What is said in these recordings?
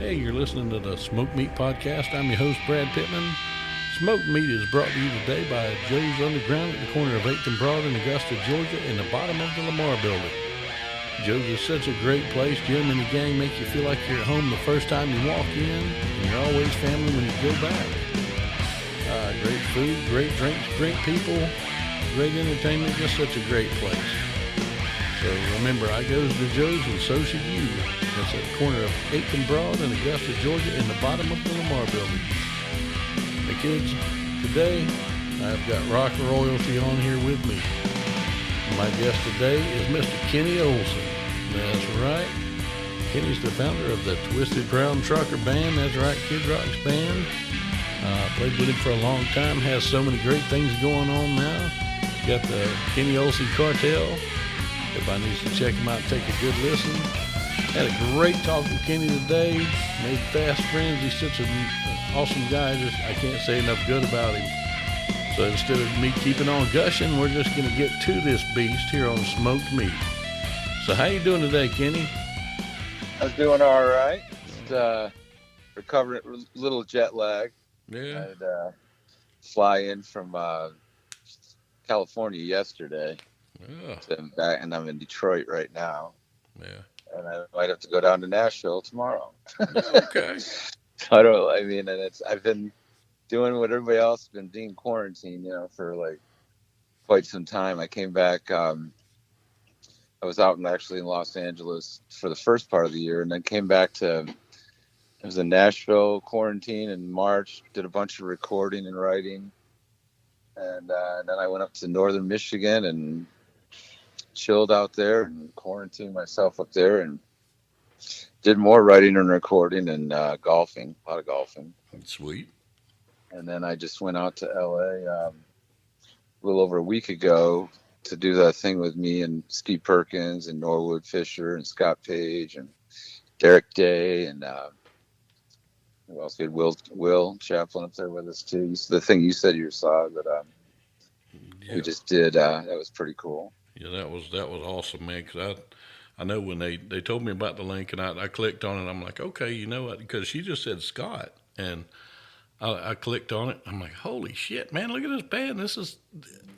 Hey, you're listening to the Smoked Meat Podcast. I'm your host, Brad Pittman. Smoked Meat is brought to you today by Joe's Underground at the corner of 8th and Broad in Augusta, Georgia, in the bottom of the Lamar Building. Joe's is such a great place. Jim and the gang make you feel like you're at home the first time you walk in, and you're always family when you go back. Great food, great drinks, great people, great entertainment, just such a great place. So remember, I goes to Joe's and so should you. That's at the corner of 8th and Broad in Augusta, Georgia, in the bottom of the Lamar Building. Hey kids, today I've got Rock Royalty on here with me. My guest today is Mr. Kenny Olson. That's right. Kenny's the founder of the Twisted Brown Trucker Band. That's right, Kid Rock's band. Played with him for a long time. Has so many great things going on now. Got the Kenny Olson Cartel. Everybody needs to check him out and take a good listen. Had a great talk with Kenny today. Made fast friends. He's such an awesome guy. I can't say enough good about him. So instead of me keeping on gushing, we're just going to get to this beast here on Smoked Meat. So how you doing today, Kenny? I was doing all right. Just recovering a little jet lag. Yeah. I'd fly in from California yesterday. Yeah. So I'm back, and I'm in Detroit right now. Yeah. And I might have to go down to Nashville tomorrow. Okay. I've been doing what everybody else has been being quarantined, for like quite some time. I came back. I was out actually in Los Angeles for the first part of the year, and then came back I was in Nashville quarantine in March, did a bunch of recording and writing. And then I went up to northern Michigan and chilled out there and quarantined myself up there and did more writing and recording and golfing, a lot of golfing. Sweet. And then I just went out to LA a little over a week ago to do that thing with me and Steve Perkins and Norwood Fisher and Scott Page and Derek Day and who else? We had Will Chaplin up there with us too. The thing you said you saw that we just did, that was pretty cool. Yeah, that was awesome, man. Because I know when they told me about the link and I clicked on it, I'm like, okay, you know what? Because she just said Scott, and I clicked on it. I'm like, holy shit, man! Look at this band. This is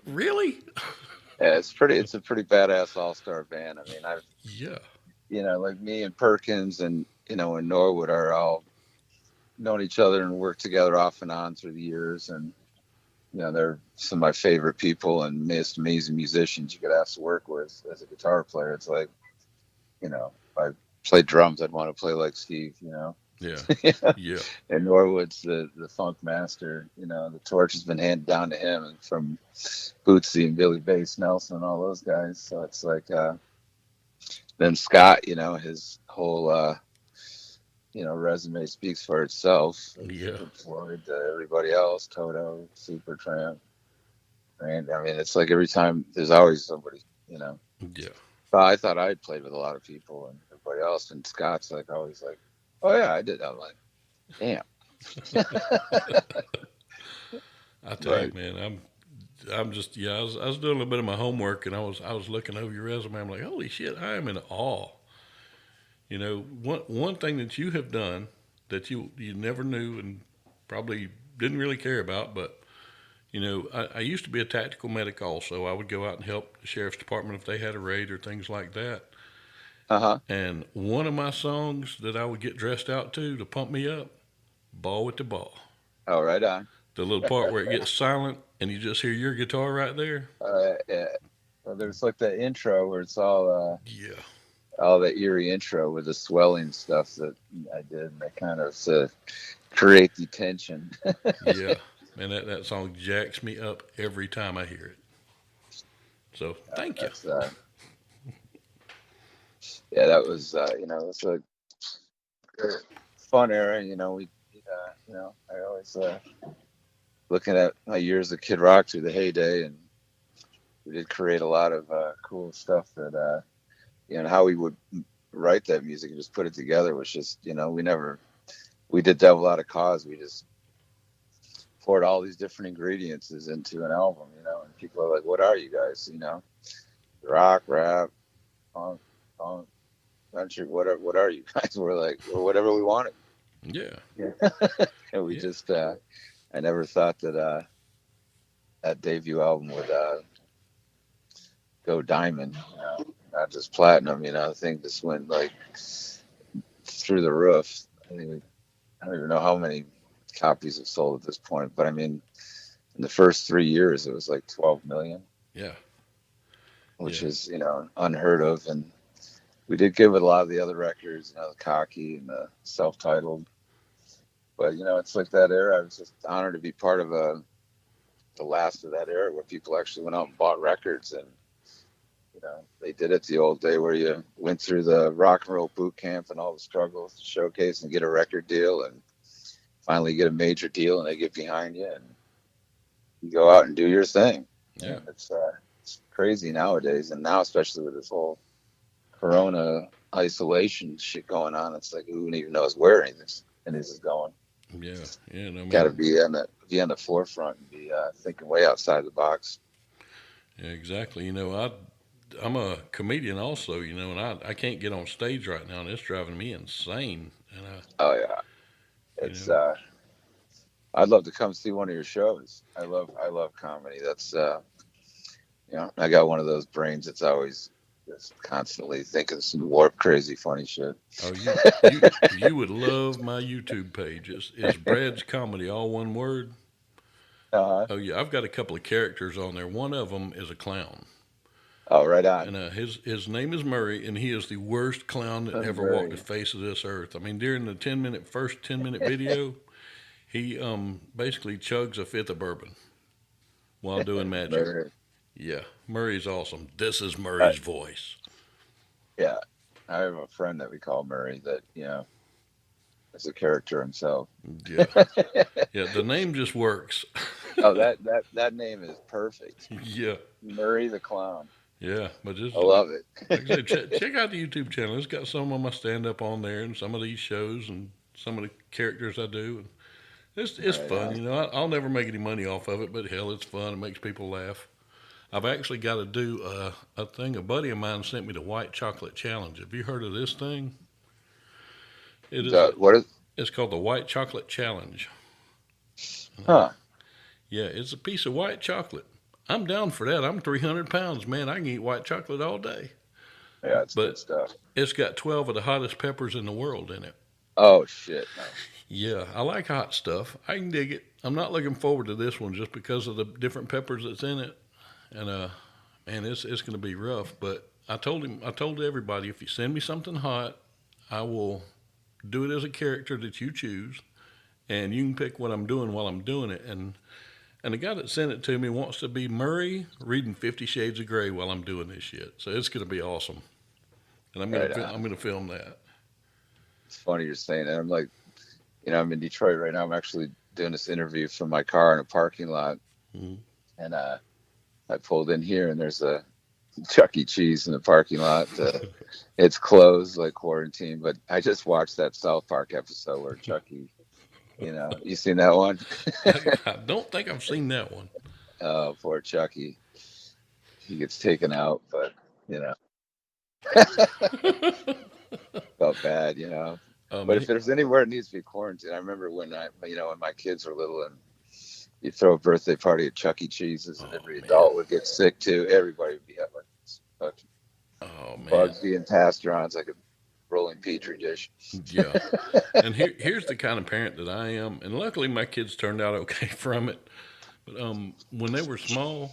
really. Yeah, it's a pretty badass all-star band. I mean, like me and Perkins and and Norwood are all known each other and worked together off and on through the years, and they're some of my favorite people and most amazing musicians you could ask to work with as a guitar player. It's like, if I played drums, I'd want to play like Steve, Yeah. Yeah. And Norwood's the funk master. The torch has been handed down to him, and from Bootsy and Billy Bass Nelson and all those guys. So it's like, then Scott, his whole, resume speaks for itself. Yeah. Floyd, everybody else, Toto, Supertramp. And I mean, it's like every time there's always somebody, Yeah. So I thought I'd played with a lot of people and everybody else, and Scott's like always like, oh yeah, I did. I'm like, damn. I tell you, man, I'm just I was doing a little bit of my homework, and I was looking over your resume. I'm like, holy shit, I am in awe. One thing that you have done that you never knew and probably didn't really care about, but I used to be a tactical medic also. I would go out and help the sheriff's department if they had a raid or things like that. And one of my songs that I would get dressed out to pump me up, Ball with the Ball. Oh, right on. The little part where it gets silent and you just hear your guitar right there. Yeah. Well, there's like that intro where it's all all that eerie intro with the swelling stuff that I did, and that kind of create the tension. Yeah, man, that song jacks me up every time I hear it. So thank you. Yeah, that was it was a fun era. I always looking at my years of Kid Rock through the heyday, and we did create a lot of cool stuff that and how we would write that music and just put it together was just we did Devil Out of Cause. We just poured all these different ingredients into an album, and people are like, what are you guys, rock, rap, punk, country, what are you guys? We're like, well, whatever we wanted. Yeah. Yeah. And we Yeah. just, I never thought that that debut album would go diamond, not just platinum. The thing just went like through the roof. I don't even know how many copies have sold at this point, but I mean, in the first 3 years, it was like 12 million, Yeah. which Yeah. is, unheard of. And we did good with a lot of the other records, the Cocky and the self-titled. But, it's like that era. I was just honored to be part of the last of that era where people actually went out and bought records. And, they did it the old day where you went through the rock and roll boot camp and all the struggles to showcase and get a record deal and finally get a major deal and they get behind you and you go out and do your thing. Yeah. It's crazy nowadays. And now, especially with this whole Corona isolation shit going on, it's like who even knows where anything is going. Yeah. Yeah. And I Got to mean, be on the forefront and be thinking way outside the box. yeah, exactly. I'm a comedian also, and I can't get on stage right now, and it's driving me insane. And Oh yeah, you it's know, I'd love to come see one of your shows. I love comedy. That's I got one of those brains that's always just constantly thinking some warped, crazy, funny shit. oh, you would love my YouTube page. It's Brad's Comedy, all one word. Uh, Oh yeah, I've got a couple of characters on there. One of them is a clown, oh, right on. and his name is Murray, and he is the worst clown that ever walked the Very, face of this earth. I mean, during the first 10 minute video, he basically chugs a fifth of bourbon while doing magic. very. Yeah, Murray's awesome. This is Uh, Murray's voice. yeah, I have a friend that we call Murray that is a character himself. Yeah, yeah. The name just works. Oh, that name is perfect. Yeah, Murray the Clown. yeah. But just I love like I said, it. check out the YouTube channel. It's got some of my stand up on there, and some of these shows, and some of the characters I do. And it's Right fun. on. I'll never make any money off of it, but hell, it's fun. It makes people laugh. I've actually got to do a thing. A buddy of mine sent me the white chocolate challenge. Have you heard of this thing? It is. What is? It's called the white chocolate challenge. Huh? Yeah, it's a piece of white chocolate. I'm down for that. I'm 300 pounds, man. I can eat white chocolate all day. Yeah, it's good But stuff. it's got 12 of the hottest peppers in the world in it. Oh shit! No. Yeah, I like hot stuff. I can dig it. I'm not looking forward to this one just because of the different peppers that's in it. And man, it's going to be rough. But I told everybody, if you send me something hot, I will do it as a character that you choose, and you can pick what I'm doing while I'm doing it. And the guy that sent it to me wants to be Murray reading 50 Shades of Grey while I'm doing this shit. So it's going to be awesome. And Right I'm on. gonna film that. It's funny you're saying that. I'm like, I'm in Detroit right now. I'm actually doing this interview from my car in a parking lot, Mhm. and I pulled in here, and there's a Chuck E. Cheese in the parking lot. It's closed, like quarantine. But I just watched that South Park episode where Chucky, you seen that one? I don't think I've seen that one. Oh, poor Chucky. He gets taken out, but you know, felt bad. Oh But man, if there's anywhere it needs to be quarantined, I remember when my kids were little and you throw a birthday party at Chuck E. Cheese's and oh every man, adult would get sick too. Everybody would be having fucking oh man, bugs being passed around. It's like a rolling petri dish. yeah. And here's the kind of parent that I am. And luckily, my kids turned out okay from it. But when they were small,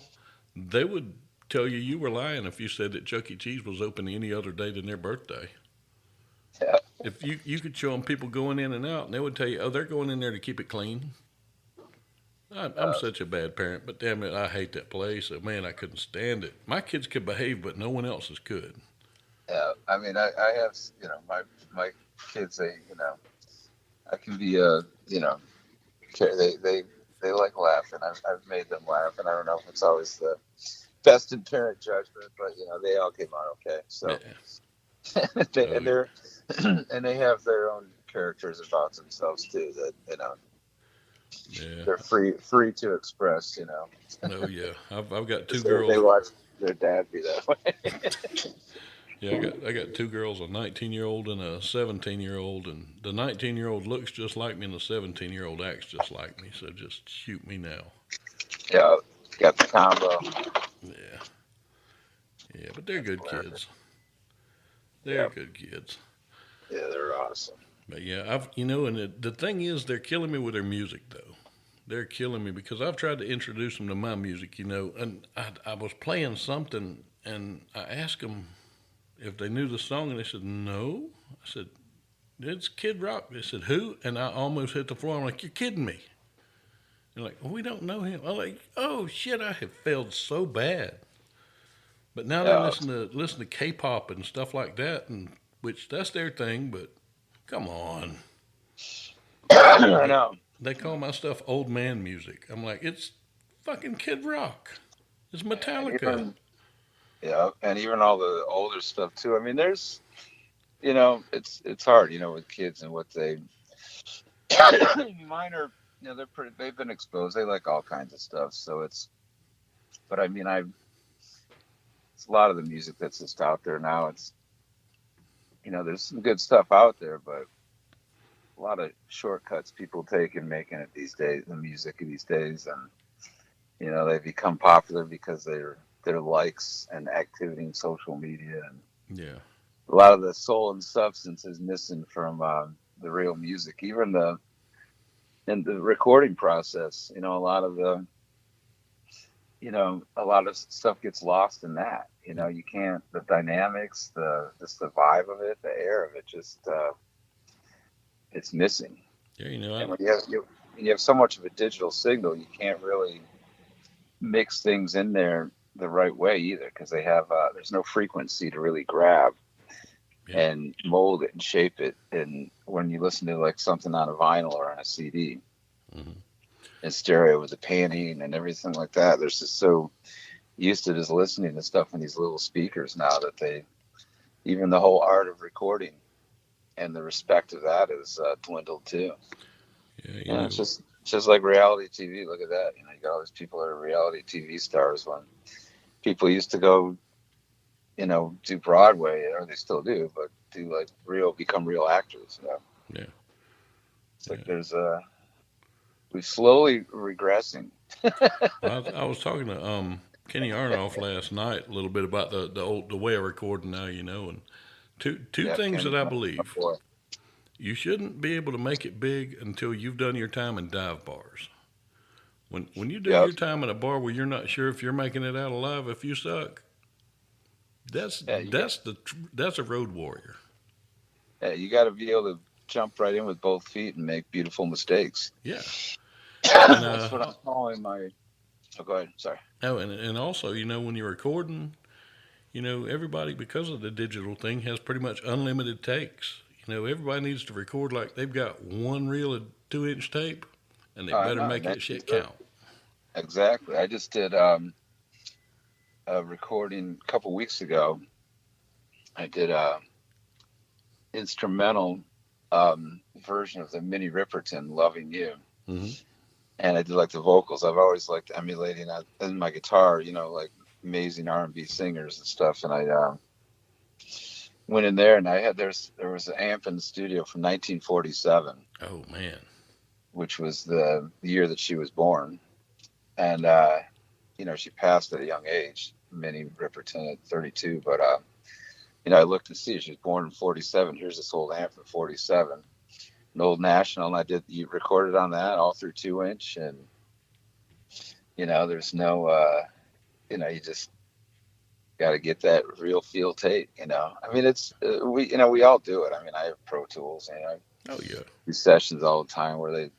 they would tell you were lying if you said that Chuck E. Cheese was open any other day than their birthday. Yeah. If you could show them people going in and out, and they would tell you, oh, they're going in there to keep it clean. I'm Uh, such a bad parent, but damn it, I hate that place. So, man, I couldn't stand it. My kids could behave, but no one else's could. yeah. I mean, I have, my kids, I can be, they like laughing. I've made them laugh, and I don't know if it's always the best in parent judgment, but they all came out okay. Yeah. So, they, Oh, and they're, and they have their own characters about themselves too that yeah. they're free to express. No, yeah. I've got two 'Cause they girls. watch their dad be that way. Yeah, I got two girls, a 19-year-old and a 17-year-old, and the 19-year-old looks just like me, and the 17-year-old acts just like me. So just shoot me now. Yeah, got the combo. Yeah, yeah, but they're That's good hilarious. kids. They're Yeah, good kids. yeah, they're awesome. But yeah, and the thing is, they're killing me with their music though. They're killing me because I've tried to introduce them to my music, and I was playing something, and I asked them if they knew the song, and they said no. I said it's Kid Rock. They said who, and I almost hit the floor. I'm like, you're kidding me. They're like, well, we don't know him. I'm like, oh shit, I have failed so bad. But now they Yeah, listen to K-pop and stuff like that, and which that's their thing. But come on, I they know. they call my stuff old man music. I'm like, it's fucking Kid Rock. It's And Metallica. even yeah, and even all the older stuff too. I mean, there's it's hard, with kids and what they mine are they're pretty. They've been exposed. They like all kinds of stuff. So but I mean, it's a lot of the music that's just out there now. There's some good stuff out there, but a lot of shortcuts people take in making it these days, the music these days, and they become popular because their likes and activity in social media, and Yeah, a lot of the soul and substance is missing from the real music. Even the in the recording process, a lot of stuff gets lost in that. You can't the dynamics, the vibe of it, the air of it, just it's missing. yeah. And when you have so much of a digital signal, you can't really mix things in there the right way either, because there's no frequency to really grab Yeah, and mold it and shape it. And when you listen to like something on a vinyl or on a CD hmm in stereo with the panning and everything like that, there's just so used to just listening to stuff in these little speakers now that even the whole art of recording and the respect of that is dwindled too. yeah. It's just like reality TV. Look at that. You got all these people that are reality TV stars when people used to go, do Broadway, or they still do, but do like become real actors. Yeah, It's like yeah. we're slowly regressing. Well, I was talking to Kenny Arnoff last night a little bit about the way of recording now, and two Yeah, things that Kenny's I my believe. boy. You shouldn't be able to make it big until you've done your time in dive bars. When you do Yeah, your time in a bar where you're not sure if you're making it out alive, if you suck, that's yeah, that's a road warrior. you got to be able to jump right in with both feet and make beautiful mistakes. Yeah, and That's what I'm calling my. Oh, go ahead. Sorry. and also, when you're recording, everybody, because of the digital thing, has pretty much unlimited takes. Everybody needs to record like they've got one reel of 2-inch tape, and they I better know. make And that that's shit just it. count. Exactly. I just did a recording a couple weeks ago. I did a instrumental version of the Minnie Riperton "Loving You," Mm-hmm. and I did like the vocals. I've always liked emulating that in my guitar, like amazing R&B singers and stuff. And I went in there, and there was an amp in the studio from 1947, Oh man, which was the year that she was born, and she passed at a young age, Minnie Riperton at 32. But I looked to see she was born in 47. Here's this old amp from 47, an old National, and you recorded on that all through 2-inch, and there's no, you just got to get that real feel tape. I mean, it's we all do it. I mean, I have Pro Tools, and I oh yeah, do sessions all the time where they,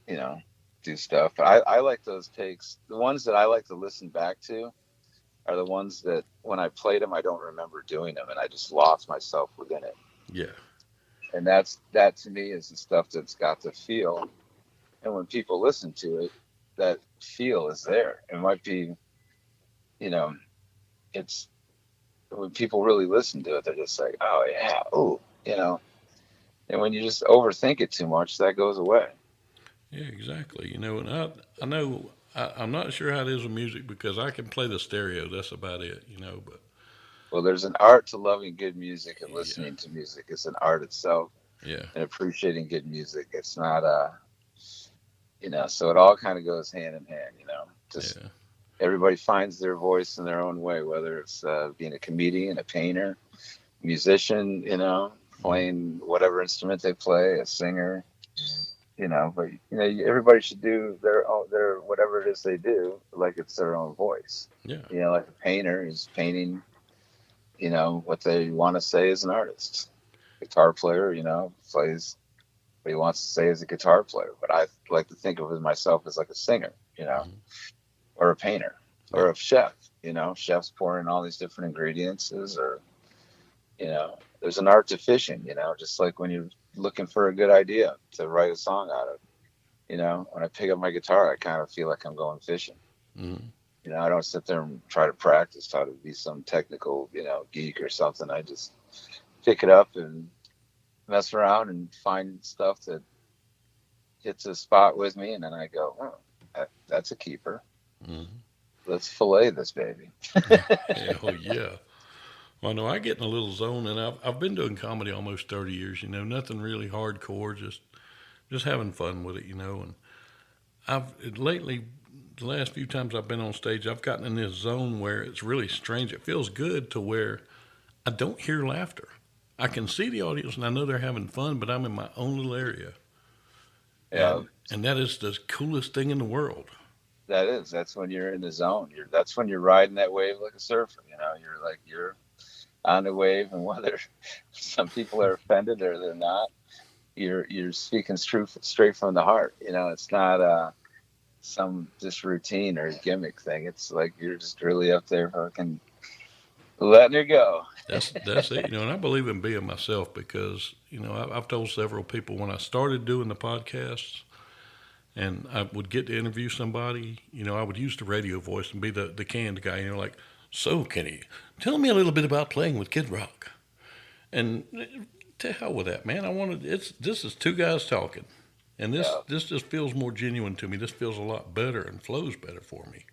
you know, do stuff. But I like those takes. The ones that I like to listen back to are the ones that when I played them, I don't remember doing them, and I just lost myself within it. yeah, And that to me is the stuff that's got the feel. And when people listen to it, that feel is there. It might be, you know, it's when people really listen to it, they're just like, oh yeah, oh, you know. And when you just overthink it too much, that goes away. yeah, exactly. And I know I'm not sure how it is with music because I can play the stereo. That's about it. But Well, there's an art to loving good music and Yeah, listening to music. It's an art itself, yeah, and appreciating good music. It's not so it all kind of goes hand in hand. Just yeah, everybody finds their voice in their own way, whether it's being a comedian, a painter, musician, mm, playing whatever instrument they play, a singer, but everybody should do their whatever it is they do like it's their own voice. yeah, Like a painter is painting, what they want to say as an artist. Guitar player, plays what he wants to say as a guitar player. But I like to think of myself as like a singer, mm, or a painter, yeah, or a chef. Chefs pouring all these different ingredients, or there's an art to fishing. Just like when you're looking for a good idea to write a song out of. When I pick up my guitar, I kind of feel like I'm going fishing. mm, I don't sit there and try to practice, try to be some technical, geek or something. I just pick it up and mess around and find stuff that hits a spot with me, and then I go, oh, that's a keeper. mm. Let's fillet this baby. Hell yeah. Well, no, I get in a little zone, and I've been doing comedy almost 30 years. Nothing really hardcore, just having fun with it. And I've lately, the last few times I've been on stage, I've gotten in this zone where it's really strange. It feels good to where I don't hear laughter. I can see the audience and I know they're having fun, but I'm in my own little area, Yeah, and that is the coolest thing in the world. that's when you're in the zone. That's when you're riding that wave like a surfer. You're on the wave, and whether some people are offended or they're not, you're speaking straight from the heart. It's not some just routine or gimmick thing. It's like you're just really up there fucking letting it go. That's it. And I believe in being myself because I've told several people when I started doing the podcasts and I would get to interview somebody, I would use the radio voice and be the canned guy, like, so Kenny, tell me a little bit about playing with Kid Rock. And to hell with that, man. This is two guys talking. And this Yeah, this just feels more genuine to me. This feels a lot better and flows better for me.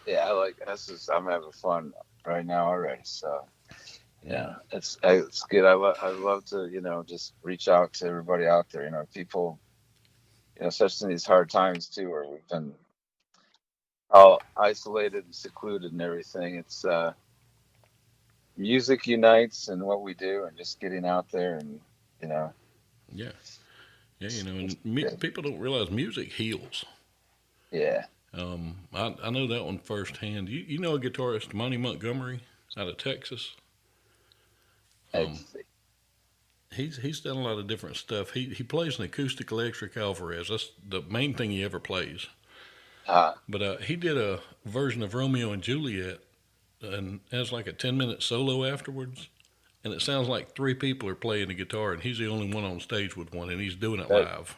yeah. I like this. I'm having fun right now already. So Yeah. yeah, it's good. I love to just reach out to everybody out there. People, especially in these hard times too, where we've been all isolated and secluded and everything. It's music unites and what we do, and just getting out there and you know, Yeah. Yeah, it's and good. people don't realize music heals. Yeah. I know that one firsthand. You know a guitarist, Monty Montgomery, out of Texas. Um, It's, he's done a lot of different stuff. He plays an acoustic electric Alvarez. That's the main thing he ever plays. uh, But he did a version of Romeo and Juliet, and has like a 10-minute solo afterwards. And it sounds like three people are playing the guitar, and he's the only one on stage with one, and he's doing it that live.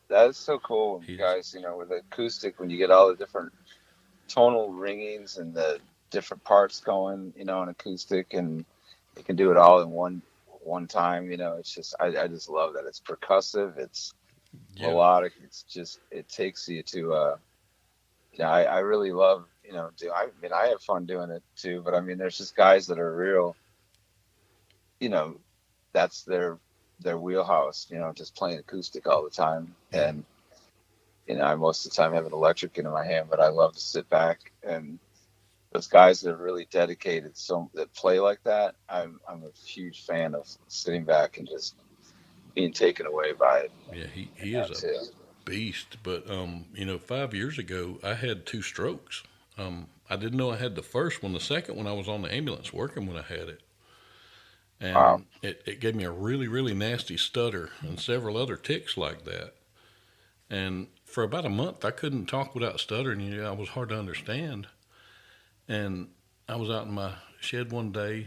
that is so cool, He's guys. With the acoustic, when you get all the different tonal ringings and the different parts going, on acoustic, and you can do it all in one time. It's just I just love that. It's percussive. It's yeah, melodic. It's just it takes you to yeah. I really love I mean I have fun doing it too. But I mean there's just guys that are real. You know that's their wheelhouse. Just playing acoustic all the time. yeah, And I most of the time have an electric in my hand, but I love to sit back and those guys that are really dedicated, so that play like that. I'm a huge fan of sitting back and just being taken away by it. yeah. And He is that a too. beast. But 5 years ago, I had two strokes. I didn't know I had the first one. The second one, I was on the ambulance working when I had it, Wow. and it gave me a really really nasty stutter and several other tics like that. And for about a month, I couldn't talk without stuttering. I was hard to understand. And I was out in my shed one day,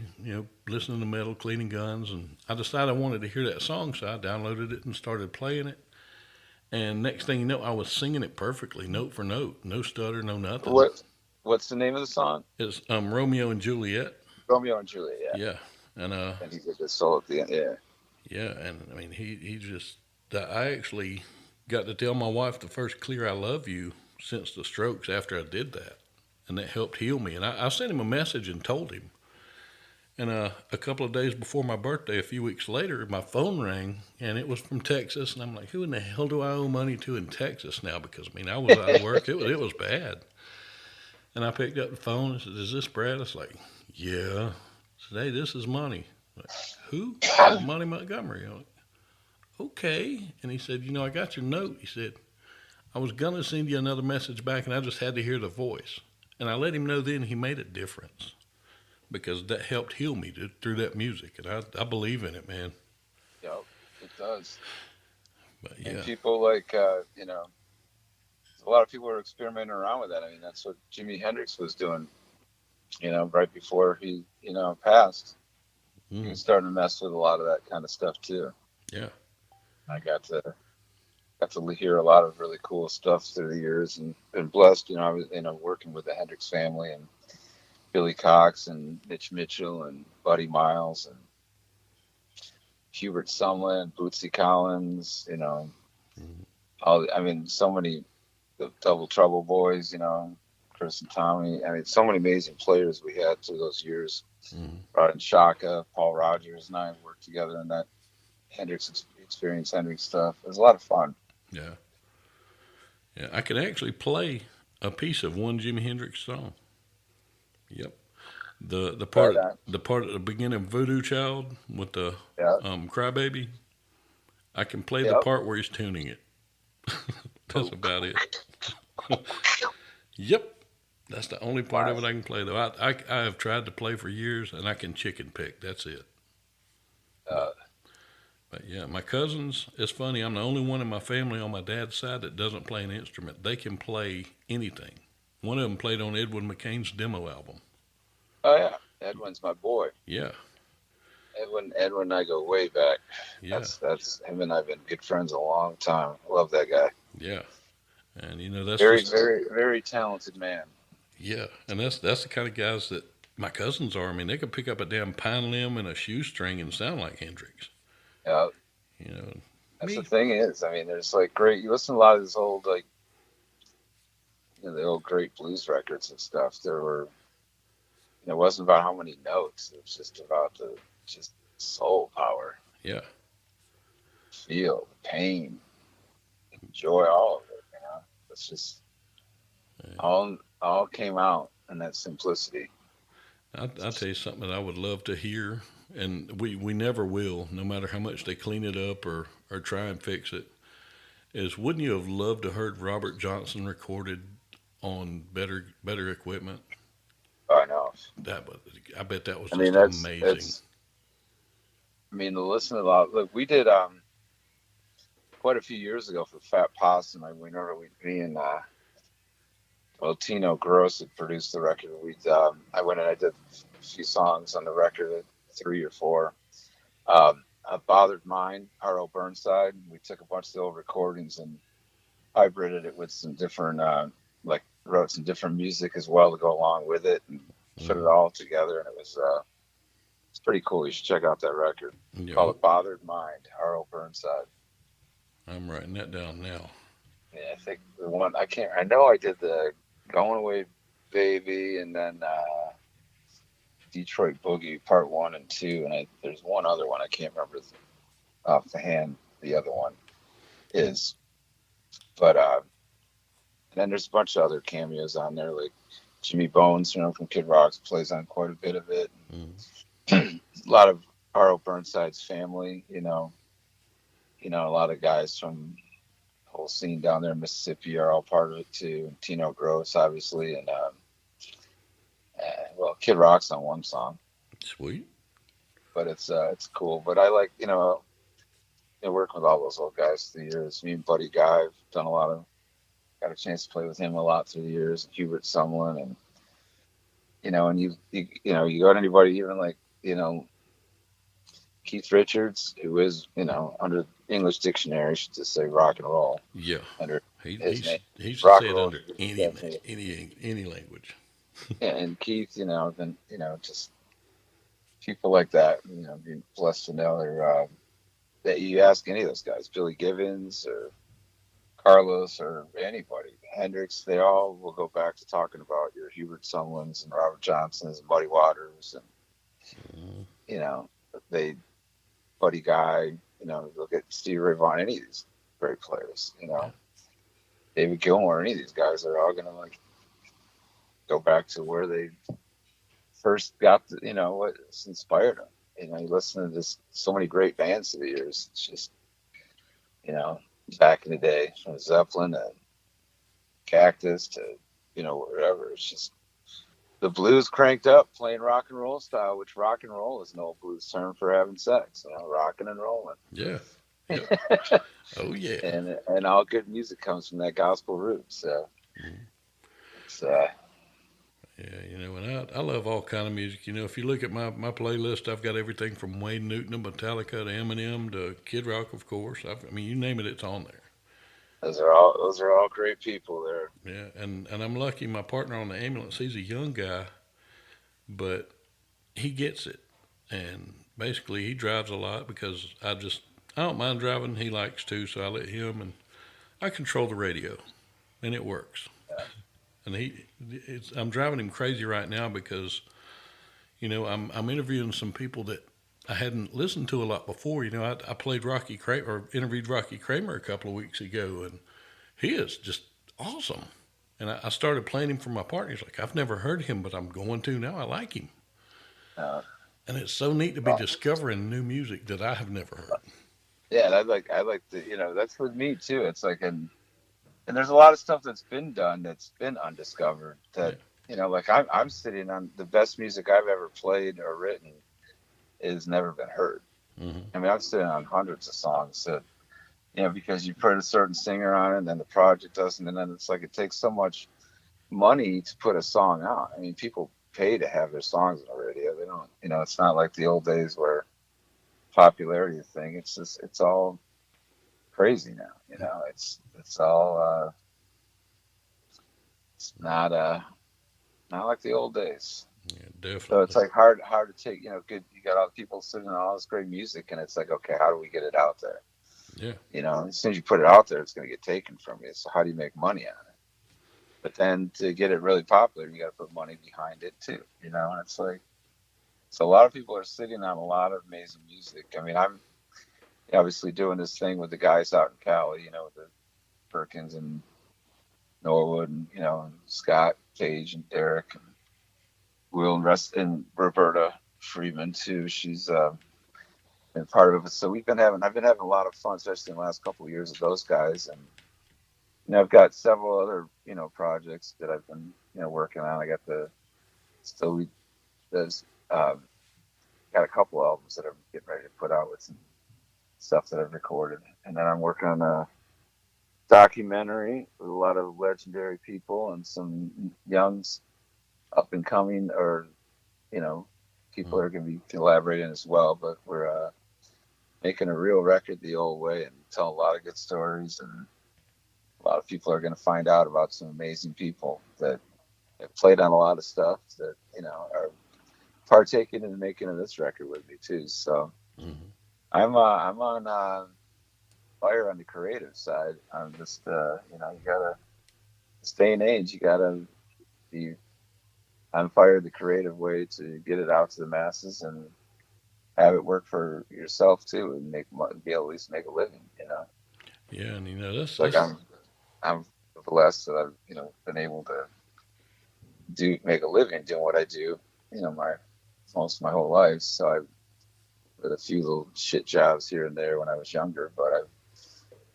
listening to metal, cleaning guns, and I decided I wanted to hear that song, so I downloaded it and started playing it. And next thing you know, I was singing it perfectly, note for note, no stutter, no nothing. What's the name of the song? It's Romeo and Juliet. Romeo and Juliet. Yeah. Yeah, and And he did the solo at the end. Yeah. yeah, and I mean he just I actually got to tell my wife the first clear "I love you" since the strokes after I did that, and that helped heal me. And I sent him a message and told him. And a couple of days before my birthday, a few weeks later, my phone rang and it was from Texas. And I'm like, who in the hell do I owe money to in Texas now? Because I mean, I was out of work. It was bad. And I picked up the phone and said, "Is this Brad?" I was like, "Yeah." I said, "Hey, this is Money." I'm like, who? I said, "Money Montgomery." I'm like, "Okay." And he said, "I got your note." He said, "I was gonna send you another message back, and I just had to hear the voice." And I let him know then he made a difference because that helped heal me through that music, and I believe in it, man. Yep, it does. But And yeah, people like, a lot of people are experimenting around with that. I mean, that's what Jimi Hendrix was doing, right before he, passed. He mm, was starting to mess with a lot of that kind of stuff too. yeah, I got to hear a lot of really cool stuff through the years and been blessed. I was, working with the Hendrix family and Billy Cox and Mitch Mitchell and Buddy Miles and Hubert Sumlin, Bootsy Collins, mm, I mean, so many, the Double Trouble Boys, Chris and Tommy. I mean, so many amazing players we had through those years. mm, Rod and Shaka, Paul Rogers and I worked together in that Hendrix stuff. It was a lot of fun. yeah, yeah. I could actually play a piece of one Jimi Hendrix song. Yep. The Right part on. the part at the beginning of Voodoo Child with the Yeah. crybaby, I can play the Yep. part where he's tuning it. That's Oh, about it. Yep. That's the only part wow. of it I can play though. I have tried to play for years and I can chicken pick. That's it. But Uh, but yeah, my cousins. It's funny. I'm the only one in my family on my dad's side that doesn't play an instrument. They can play anything. One of them played on Edwin McCain's demo album. oh yeah, Edwin's my boy. Yeah, Edwin and I go way back. yeah, That's him and I've been good friends a long time. Love that guy. yeah. And that's Very, just very, very talented man. yeah. And that's the kind of guys that my cousins are. I mean, they could pick up a damn pine limb and a shoestring and sound like Hendrix. Yeah, You know, that's the me. thing is, I mean, there's like great. You listen to a lot of this old like the old great blues records and stuff. There were, it wasn't about how many notes. It was just about the just soul power, Yeah, feel, pain, joy, all of it. It's just yeah. all came out in that simplicity. I'll tell you something that I would love to hear, and we never will, no matter how much they clean it up or try and fix it. Is wouldn't you have loved to heard Robert Johnson recorded on better equipment? I know. That was, I bet that was I mean, just amazing. that's. I mean, to listen to a lot. Look, we did quite a few years ago for Fat Possum. I remember me and Tino Gross had produced the record. I went and I did a few songs on the record, three or four. A Bothered Mind, R.O. Burnside. We took a bunch of the old recordings and hybrided it with some different, like wrote some different music as well to go along with it and put it Mm, all together. And it's pretty cool. You should check out that record. yeah, Called A Bothered Mind, R.O. Burnside. I'm writing that down now. Yeah, I think the one I know I did the Going Away Baby and then Detroit Boogie Part 1 and 2. And there's one other one. I can't remember off the hand the other one is. But and then there's a bunch of other cameos on there, like Jimmy Bones, from Kid Rock, plays on quite a bit of it. Mm, A lot of R.O. Burnside's family, a lot of guys from the whole scene down there in Mississippi are all part of it too. And Tino Gross, obviously, and well, Kid Rock's on one song, sweet. but it's cool. But I like, working with all those old guys through the years. Me and Buddy Guy have done got a chance to play with him a lot through the years. Hubert Sumlin, and and you go to anybody, even like Keith Richards, who is under English dictionary, should just say rock and roll Yeah, under he his name. he should Rock say and it roll under is definitely, any language. yeah, and Keith, then just people like that, being blessed to know that you ask any of those guys, Billy Gibbons or Carlos or anybody, Hendrix, they all will go back to talking about your Hubert Sumlins and Robert Johnsons and Muddy Waters and You know, they Buddy Guy. You know, look at Stevie Ray Vaughan. Any of these great players. You Yeah. know, David Gilmour. Any of these guys are all gonna like go back to where they first got. You know, what's inspired them. You know, you listen to this so many great bands through the years. It's just you know, back in the day, from Zeppelin and Cactus to whatever. It's just the blues cranked up playing rock and roll style, which rock and roll is an old blues term for having sex, rocking and rolling. Yeah. Yep. Oh yeah. And all good music comes from that gospel root. So it's Yeah, and I love all kind of music. If you look at my playlist, I've got everything from Wayne Newton to Metallica to Eminem to Kid Rock, of course. I mean, you name it, it's on there. those are all great people there. Yeah, and I'm lucky. My partner on the ambulance, he's a young guy, but he gets it, and basically he drives a lot because I don't mind driving. He likes to, so I let him, and I control the radio, and it works. And I'm driving him crazy right now because I'm interviewing some people that I hadn't listened to a lot before. I played Rocky Kramer or interviewed Rocky Kramer a couple of weeks ago, and he is just awesome. And I started playing him for my partner. He's like, I've never heard him, but I'm going to now. I like him. Uh, And it's so neat to be well, discovering new music that I have never heard. yeah, and I like the that's with me too. It's like and there's a lot of stuff that's been done that's been undiscovered Yeah. that like I'm sitting on the best music I've ever played or written is never been heard. Hmm. I mean, I'm sitting on hundreds of songs that because you put a certain singer on it and then the project doesn't, and then it's like it takes so much money to put a song out. I mean, people pay to have their songs on the radio. They don't, it's not like the old days where popularity is a thing. It's just it's all crazy now. It's all it's not like the old days. Yeah, So it's definitely. like hard to take. Good. You got all the people sitting on all this great music, and it's like, okay, how do we get it out there? Yeah. As soon as you put it out there, it's going to get taken from you. So how do you make money on it? But then to get it really popular, you got to put money behind it too. And it's like, so a lot of people are sitting on a lot of amazing music. I mean, I'm obviously doing this thing with the guys out in Cali, with the Perkins and Norwood and Scott Page and Derek and Will and Roberta Freeman too. She's been part of it. So I've been having a lot of fun, especially in the last couple of years with those guys. And I've got several other projects that I've been working on. I got there's got a couple albums that I'm getting ready to put out with some stuff that I've recorded, and then I'm working on a documentary with a lot of legendary people and some young up and coming or people Mm. are going to be collaborating as well. But we're making a real record the old way and tell a lot of good stories, and a lot of people are going to find out about some amazing people that have played on a lot of stuff that are partaking in the making of this record with me too. So Hmm. I'm on fire on the creative side. I'm just you gotta this day and age you gotta be on fire the creative way to get it out to the masses and have it work for yourself too and be able to at least make a living. Yeah, and It's like I'm blessed that I've been able to make a living doing what I do. My most of my whole life. So I've had a few little shit jobs here and there when I was younger, but I've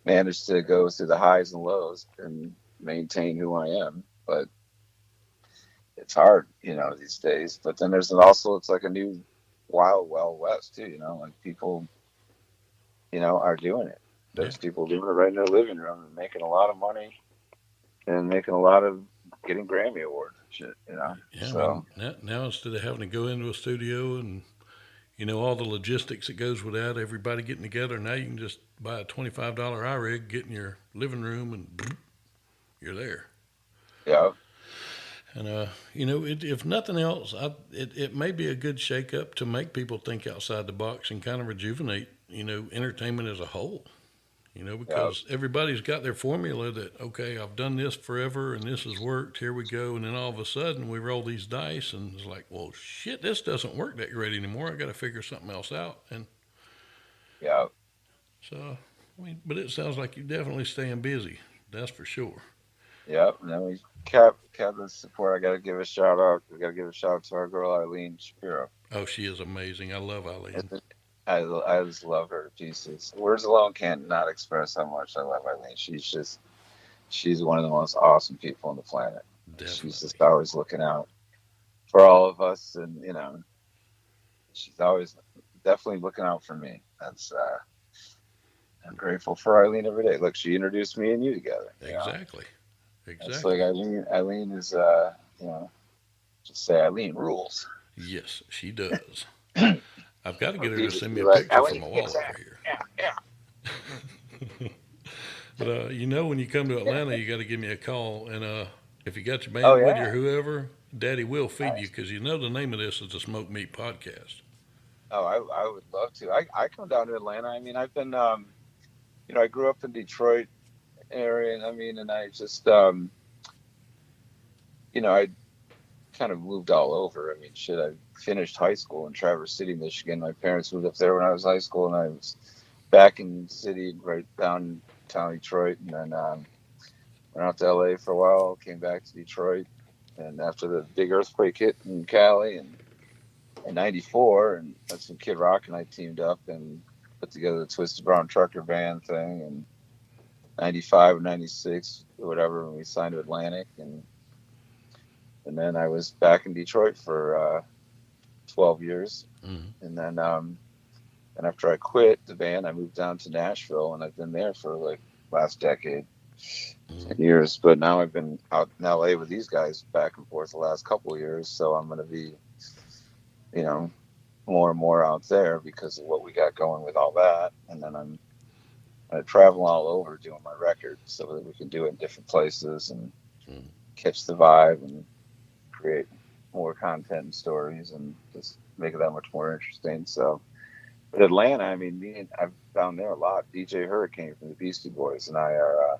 managed to go through the highs and lows and maintain who I am. But it's hard, these days. But then it's like a new wild west too. Like people, are doing it. yeah, There's people doing it right in their living room and making a lot of money and making a lot of getting Grammy awards and shit. yeah. I mean, So now instead of having to go into a studio and all the logistics that goes with that, everybody getting together, now you can just buy a $25 iRig, get in your living room, and you're there. yeah, And if nothing else, it may be a good shake up to make people think outside the box and kind of rejuvenate, entertainment as a whole. Yeah, because everybody's got their formula that, okay, I've done this forever and this has worked, here we go. And then all of a sudden we roll these dice and it's like, well, shit, this doesn't work that great anymore. I got to figure something else out. And yeah, so, I mean, but it sounds like you're definitely staying busy. That's for sure. yeah. And then we kept the support. I got to give a shout out. We got to give a shout out to our girl Eileen Shapiro. Oh, she is amazing. I love Eileen. I just love her to pieces. Words alone can't not express how much I love Eileen. She's one of the most awesome people on the planet. She's Definitely. just always looking out for all of us, and she's always definitely looking out for me. That's I'm grateful for Eileen every day. Look, she introduced me and you together. Exactly. It's like Exactly. Eileen is you know, just say Eileen rules. Yes, she does. I've got to Or get her to people send just me be a like, picture from Eileen, my wall get over that. here. Yeah, yeah. But when you come to Atlanta, you got to give me a call, and if you got your Oh band with you or yeah. whoever, Daddy will feed you Nice. because the name of this is the Smoke Meat Podcast. Oh, I would love to. I come down to Atlanta. I mean, I've been I grew up in Detroit area, and and I just I kind of moved all over. I mean, shit, I finished high school in Traverse City, Michigan. My parents moved up there when I was high school, and I was back in the city, right downtown Detroit, and then went out to LA for a while, came back to Detroit, and after the big earthquake hit in Cali in '94, and that's when Kid Rock and I teamed up and put together the Twisted Brown Trucker Band thing, and '95 or '96 or whatever, when we signed to Atlantic, and then I was back in Detroit for 12 years, Mm-hmm. and then and after I quit the band, I moved down to Nashville, and I've been there for like last decade, Mm-hmm. 10 years. But now I've been out in LA with these guys back and forth the last couple of years, so I'm going to be, you know, more and more out there because of what we got going with all that. And then I'm going to travel all over doing my record so that we can do it in different places and Mm-hmm. catch the vibe and create more content and stories and just make it that much more interesting. So, but Atlanta, I mean, I've down there a lot. DJ Hurricane from the Beastie Boys and I are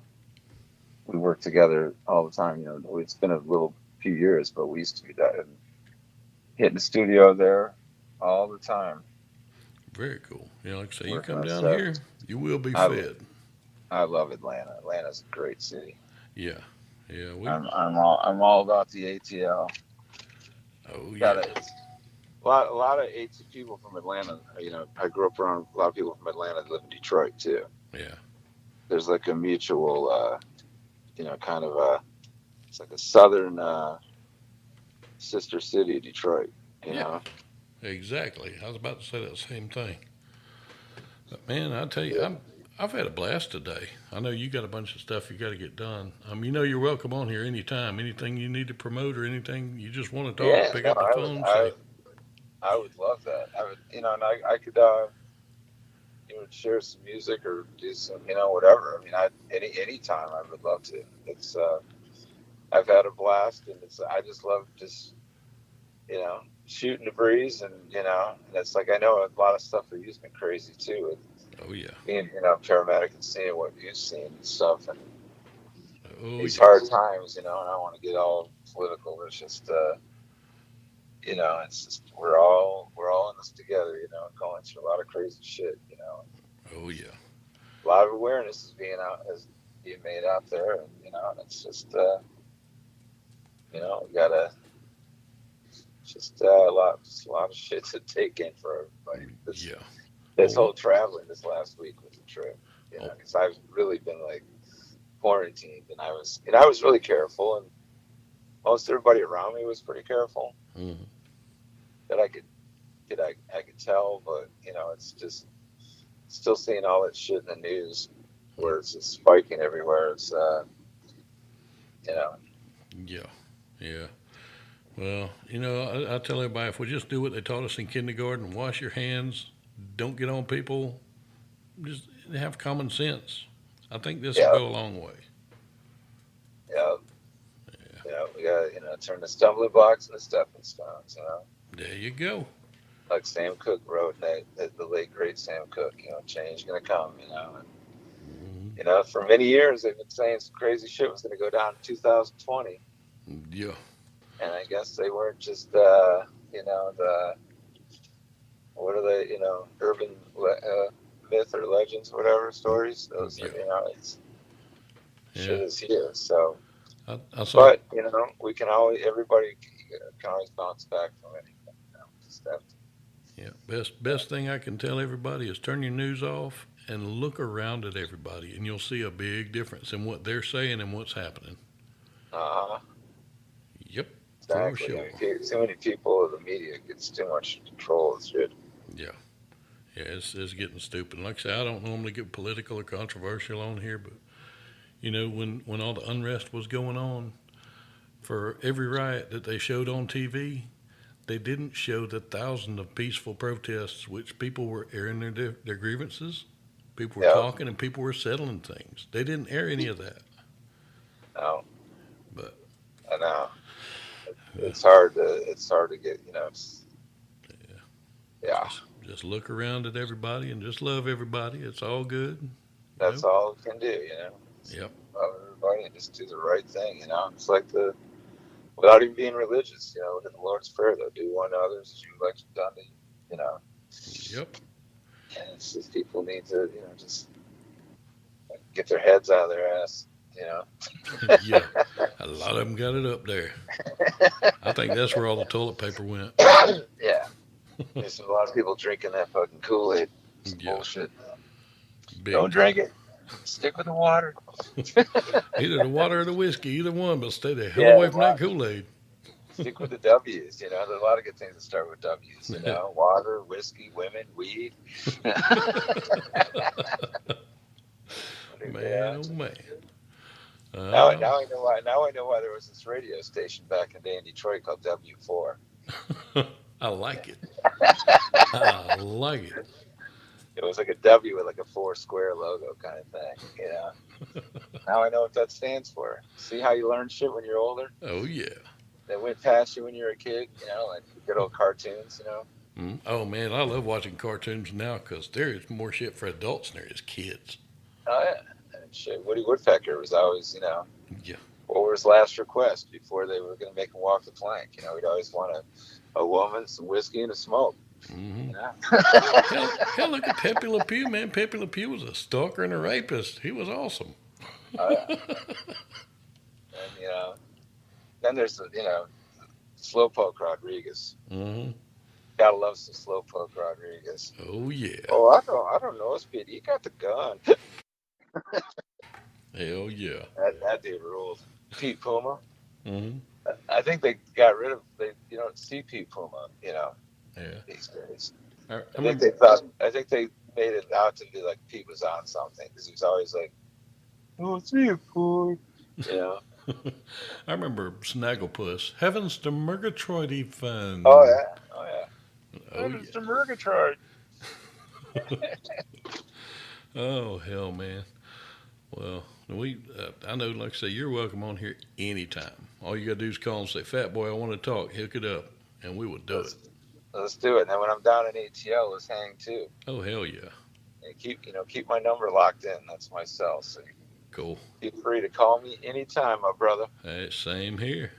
we work together all the time. It's been a little few years, but we used to be hitting the studio there all the time, Very cool. Like I say, you working come on down stuff. here, you will be I fed. I love Atlanta. Atlanta's a great city. Yeah. Yeah. I'm all about the ATL. Oh, Got yeah. it. A lot of AT people from Atlanta. I grew up around a lot of people from Atlanta that live in Detroit too. Yeah. There's like a mutual, kind of it's like a southern sister city, Detroit. You Yeah. know, Exactly. I was about to say that same thing. But man, I tell you, yeah, I've had a blast today. I know you got a bunch of stuff you got to get done. You're welcome on here anytime. Anything you need to promote or anything you just want to talk, yeah. pick No, up the phone, say, I would love that. I would, and I could, share some music or do some, whatever. I mean, any time I would love to. It's I've had a blast, and I just love just shooting the breeze, and it's like I know a lot of stuff for you's been crazy too, with oh yeah, being paramedic and seeing what you've seen and stuff, and oh these hard yes, times, and I don't want to get all political. It's just it's just we're all in this together, going through a lot of crazy shit, oh yeah, a lot of awareness is being made out there, and it's just we gotta just a lot of shit to take in for everybody. yeah. This Well, whole traveling this last week was a trip, oh, because I've really been like quarantined, and I was really careful, and most everybody around me was pretty careful mm, that I could tell, but it's just still seeing all that shit in the news mm, where it's just spiking everywhere. It's you know yeah, yeah. Well, I tell everybody if we just do what they taught us in kindergarten, wash your hands, don't get on people, just have common sense. I think this will yeah, go a long way. yeah, Yeah. we got turn the stumbling blocks into stepping stones. There you go. Like Sam Cooke wrote, the late great Sam Cooke. Change gonna come. And You know, for many years they've been saying some crazy shit was going to go down in 2020, Yeah. and I guess they weren't just you know, the what are they, you know, urban myth or legends, whatever stories. Those, Yeah. you know, it's Yeah. shit is here. So, I saw. but you know, we can always, everybody can always bounce back from anything. You know, just have to. Yeah. Best thing I can tell everybody is turn your news off and look around at everybody, and you'll see a big difference in what they're saying and what's happening. Uh, Yep. For exactly. I sure. mean, too many people in the media gets too much control of shit. Yeah. Yeah. It's getting stupid. Like I say, I don't normally get political or controversial on here, but when all the unrest was going on, for every riot that they showed on TV, they didn't show the thousands of peaceful protests, which people were airing their grievances, people were Yeah. talking, and people were settling things. They didn't air any of that. No, But I know. uh, It's hard to get, you know, yeah, yeah, just look around at everybody and just love everybody. It's all good. You that's know. all we can do, you know. Just Yep. love everybody and just do the right thing, you know. It's like without even being religious, you know, look at the Lord's Prayer, though. Do one to others as you would like to done to you, you know. Yep. And it's just people need to, you know, just get their heads out of their ass, you know. Yeah. A lot of them got it up there. I think that's where all the toilet paper went. Yeah. There's a lot of people drinking that fucking Kool-Aid. Some Yeah. bullshit. Don't Big drink time. it. Stick with the water. Either the water or the whiskey, either one, but stay the hell Yeah, away from that Kool Aid. stick with the W's. You know, there's a lot of good things that start with W's. You know, water, whiskey, women, weed. Man, Yeah. oh man. Now I know why. Now I know why there was this radio station back in the day in Detroit called W4. I like it. I like it. It was like a W with like a four square logo kind of thing. You know. Now I know what that stands for. See how you learn shit when you're older? Oh yeah. That went past you when you were a kid. You know, like good old cartoons. You know. Oh man, I love watching cartoons now because there is more shit for adults than there is kids. Oh yeah. And shit. Woody Woodpecker was always, you know, Yeah. what was his last request before they were going to make him walk the plank? You know, he'd always want a woman, some whiskey, and a smoke. Hmm. You know? Hell, look at Pepe Le Pew, man. Pepe Le Pew was a stalker and a rapist. He was awesome. Oh, yeah. And, you know, then there's, you know, Slowpoke Rodriguez. Hmm. Gotta love some Slowpoke Rodriguez. Oh yeah. Oh, I don't know, Speedy. You got the gun. Hell yeah. That dude ruled. Pete Puma. Hmm. I think they got rid of, you don't see Pete Puma, you know, Yeah. these days. I I think remember. I think they made it out to be like Pete was on something because he was always like, "Oh, see you, boy," you know. I remember Snagglepuss. Heavens to Murgatroyd Oh fun. yeah, oh yeah. Oh That is yeah. the Murgatroyd. Oh hell, man. Well, I know, like I say, you're welcome on here anytime. All you gotta do is call and say, "Fat boy, I want to talk." Hook it up, and we will do it. Let's do it. And then when I'm down in ATL, let's hang too. Oh hell yeah. And keep my number locked in. That's my cell. So Cool. feel free to call me anytime, my brother. Hey, same here.